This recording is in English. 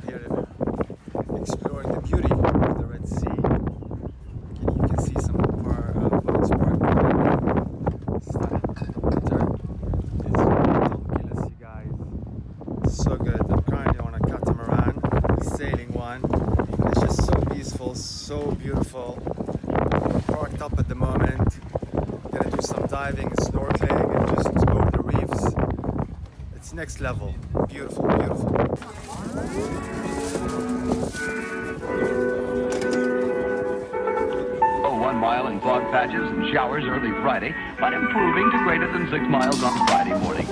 here exploring the beauty of the Red Sea. You can see some boats parked behind me. It's ridiculous, you guys. So good. I'm currently on a catamaran, sailing one. It's just so peaceful, so beautiful. Parked up at the moment. Gonna do some diving and snorkeling and just explore the reefs. It's next level. Beautiful, beautiful. Oh, 1 mile in fog patches and showers early Friday, but improving to greater than 6 miles on Friday morning.